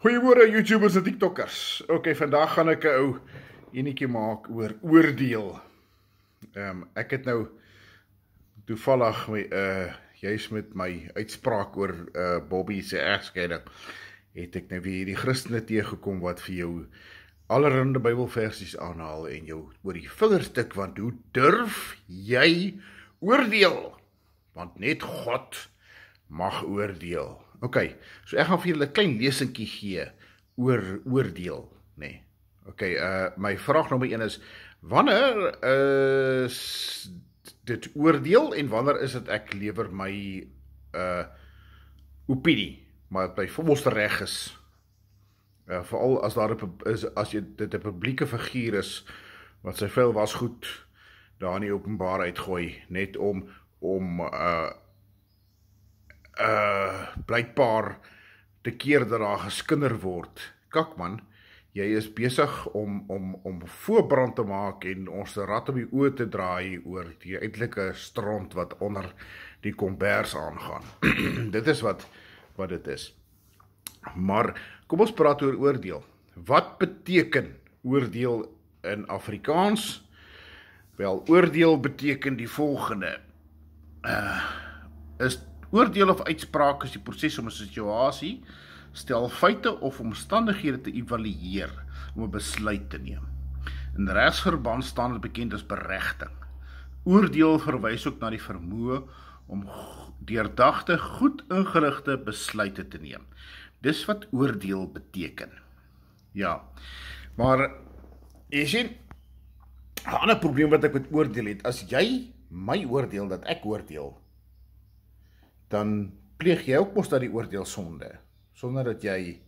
Goeiemôre YouTubers en TikTokkers. Vandag gaan ek 'n ou enetjie maak oor oordeel. Ek het nou toevallig juis met my uitspraak oor Bobby se egskeiding, het ek nou weer hierdie Christene teëgekom wat vir jou allerhande Bybelversies aanhaal en jou oor die vingerstuk, want hoe durf jy oordeel? Want net God mag oordeel. So ek gaan vir julle 'n klein lesingkie gee oor oordeel, nee. My vraag nommer 1 is, wanneer is dit oordeel en wanneer is dit ek lewer my opinie, maar by volste reg is, veral as as dit 'n publieke figuur is, wat sy vuil was goed daar in die openbaarheid gooi, net om blykbaar te keer dat daar geskinder word. Kak man, jy is besig om voorbrand te maak en ons te rat om die oë te draai oor die uiteindelike stront wat onder die kombers aangaan. Dit is wat dit is. Maar kom ons praat oor oordeel. Wat beteken oordeel in Afrikaans? Wel, oordeel beteken die volgende. Oordeel of uitspraak is die proses om 'n situasie, stel feite of omstandighede te evalueer, om 'n besluit te neem. In regsverband staan dit bekend as beregting. Oordeel verwys ook na die vermoë om deurdagte, goed ingerigte besluite te neem. Dis wat oordeel beteken. Ja, maar jy sien, 'n ander probleem wat ek met oordeel het, as jy my oordeel dat ek oordeel, dan pleeg jy ook mos dat die oordeelsonde, sonder dat jy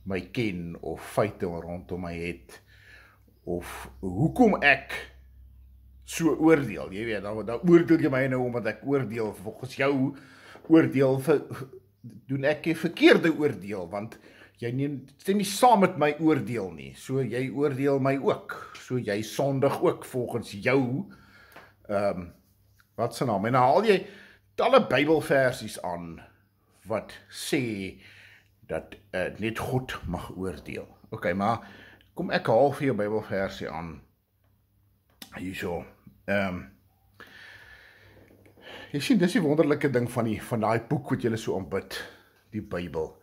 my ken, of feite rondom my het, of hoekom ek so oordeel. Jy weet, dan oordeel jy my nou omdat ek oordeel, volgens jou oordeel, doen ek 'n verkeerde oordeel, want jy stem nie saam met my oordeel nie, so jy oordeel my ook, so jy sondig ook volgens jou, wat se naam, en dan haal jy talle Bybelversies aan, wat sê, dat net God mag oordeel. Maar, kom ek haal vir jou Bybelversie aan, hierso, jy sien, dis die wonderlike ding van die boek wat julle so aanbid, die Bybel.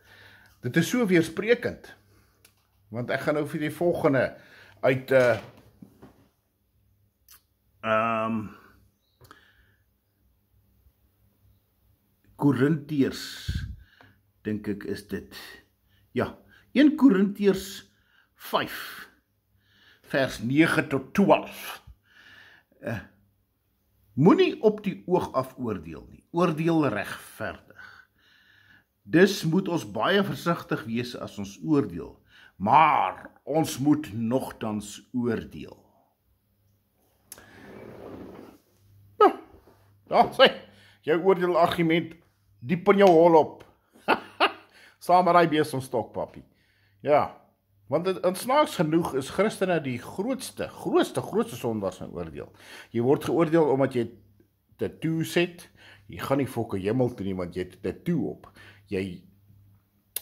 Dit is so weersprekend, want ek gaan nou vir die volgende uit Korintiërs, dink ek is dit. Ja, 1 Korintiërs 5, vers 9 tot 12. Moenie op die oog af oordeel nie, oordeel regverdig. Dus moet ons baie versigtig wees as ons oordeel, maar ons moet nogtans oordeel. Daar sê, jou oordeelargument diep in jou hol op. Saam met die besemstok, papi. Ja, want snaaks genoeg is Christene die grootste sondaars in oordeel. Jy word geoordeel omdat jy tattoos het, jy gaan nie fokke hemel toe nie, want jy het 'n tattoo op. Jy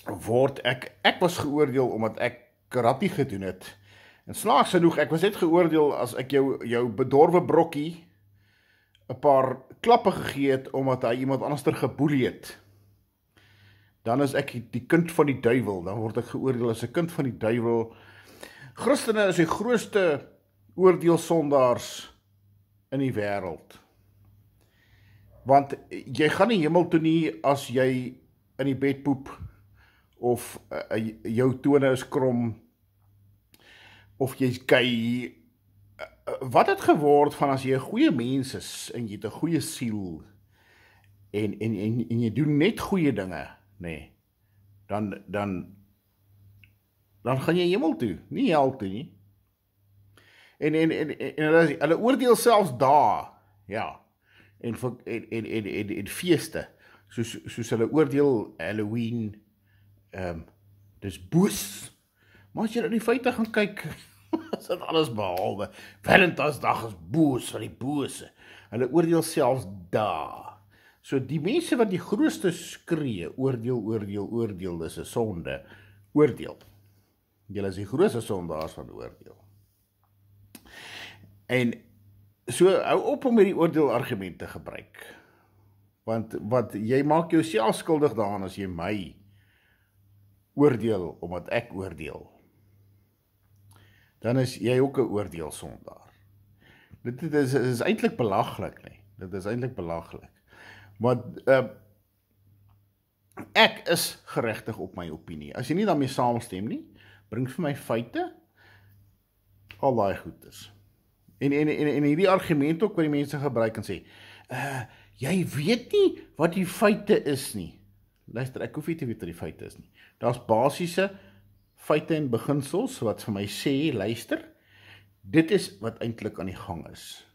word, ek was geoordeel omdat ek karate gedoen het, en snaaks genoeg, ek was net geoordeel as ek jou bedorwe brokkie 'n paar klappe gegee het, omdat hy iemand anders geboelie het. Dan is ek die kind van die duiwel, dan word ek geoordeel as 'n kind van die duiwel. Christene is die grootste oordeelsondaars in die wêreld. Want jy gaan nie hemel toe nie as jy in die bed poep, of jou tone is krom, of jy's gay. Wat het geword van as jy 'n goeie mens is, en jy het 'n goeie siel, en jy doen net goeie dinge, nee, dan gaan jy hemel toe, nie hel toe nie. En hulle oordeel selfs daar, ja, en feeste, soos hulle oordeel Halloween, dis boos. Maar as jy in die feite gaan kyk, is dit alles behalwe. Valentynsdag is boos van die bose. Hulle oordeel selfs daar. So die mense wat die grootste skree, oordeel, dis 'n sonde, oordeel. Julle is die grootste sondaars van oordeel. En so hou op om hierdie oordeelargumente te gebruik. Want jy maak jouself skuldig daaraan as jy my oordeel omdat ek oordeel. Dan is jy ook 'n oordeelsondaar. Dit is eintlik belaglik, nee. Dit is eintlik belaglik. Want ek is geregtig op my opinie. As jy nie daarmee saamstem nie, bring vir my feite, al daai goed is. En hierdie argument ook wat die mense gebruik en sê, jy weet nie wat die feite is nie. Luister, ek hoef nie te weet wat die feite is nie. Daar's basiese feite en beginsels wat vir my sê, luister, dit is wat eintlik aan die gang is.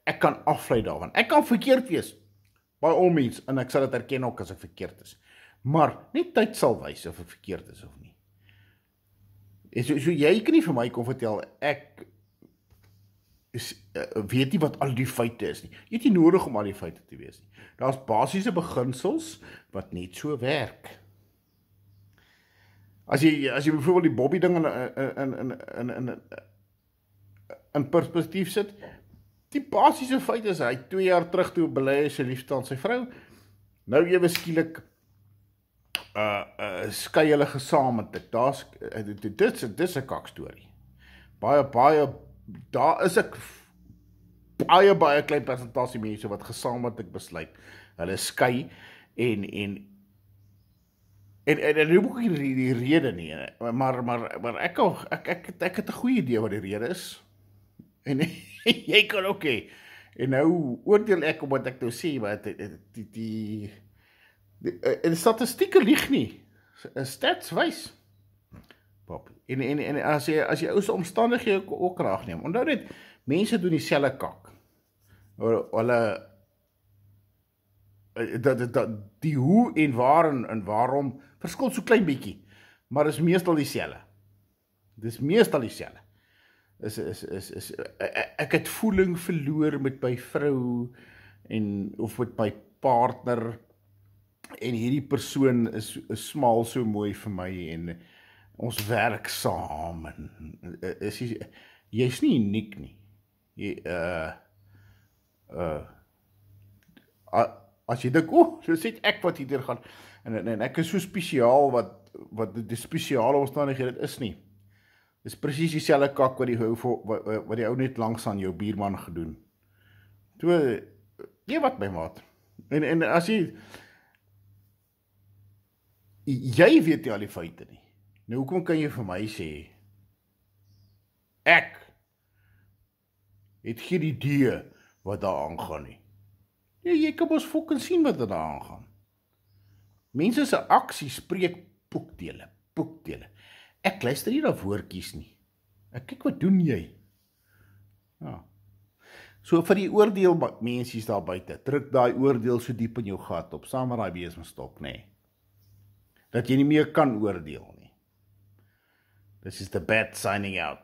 Ek kan aflei daarvan. Ek kan verkeerd wees, by all means, en ek sal dit erken ook as ek verkeerd is. Maar net tyd sal wys of ek verkeerd is of nie. En so jy kan nie vir my kom vertel, ek weet nie wat al die feite is nie. Jy het nie nodig om al die feite te wees nie. Daar's basiese beginsels wat net so werk. As jy byvoorbeeld die Bobby ding in perspektief sit, die basiese feit is, hy 2 jaar terug toe belê hy sy liefde aan sy vrou, nou ewe skielik skei hulle gesamentlik. Dis 'n kakstorie. Daar is ek baie klein persentasie mense wat gesamentlik besluit. Hulle skei en noem ook nie die rede nie, maar ek het 'n goeie idee wat die rede is. En jy kan ook hê. En nou oordeel ek omdat ek nou sê, wat die statistieke lieg nie. Stats wys. En as jy ou se omstandighede ook raag neem, onthou net, mense doen dieselfde kak. Hulle die hoe en waar en waarom verskil so klein bietjie, maar is meestal dieselfde. Dis meestal dieselfde. Ek het voeling verloor met my vrou of met my partner en hierdie persoon is smaal so mooi vir my en ons werk saam en jy's nie uniek nie. As jy dink, so sê ek wat hier gaan en ek is so spesiaal wat die spesiale omstandighede dit is nie. Dis presies dieselfde kak wat die ou net langs aan jou buurman gedoen. Toe, wat my maat. En as jy weet nie al die feite nie. Nou, hoekom kan jy vir my sê, ek het geen idee wat daar aangaan nie. Jy kan ons fucking sien wat daar aangaan. Mense se aksie spreek boekdele. Ek luister nie na woordjies nie. Ek kyk wat doen jy? Ja. So vir die oordeel mensies daar buite, druk daai oordeel so diep in jou gat op, saam met daai besemstok, nê. Dat jy nie meer kan oordeel nie. This is the bat signing out.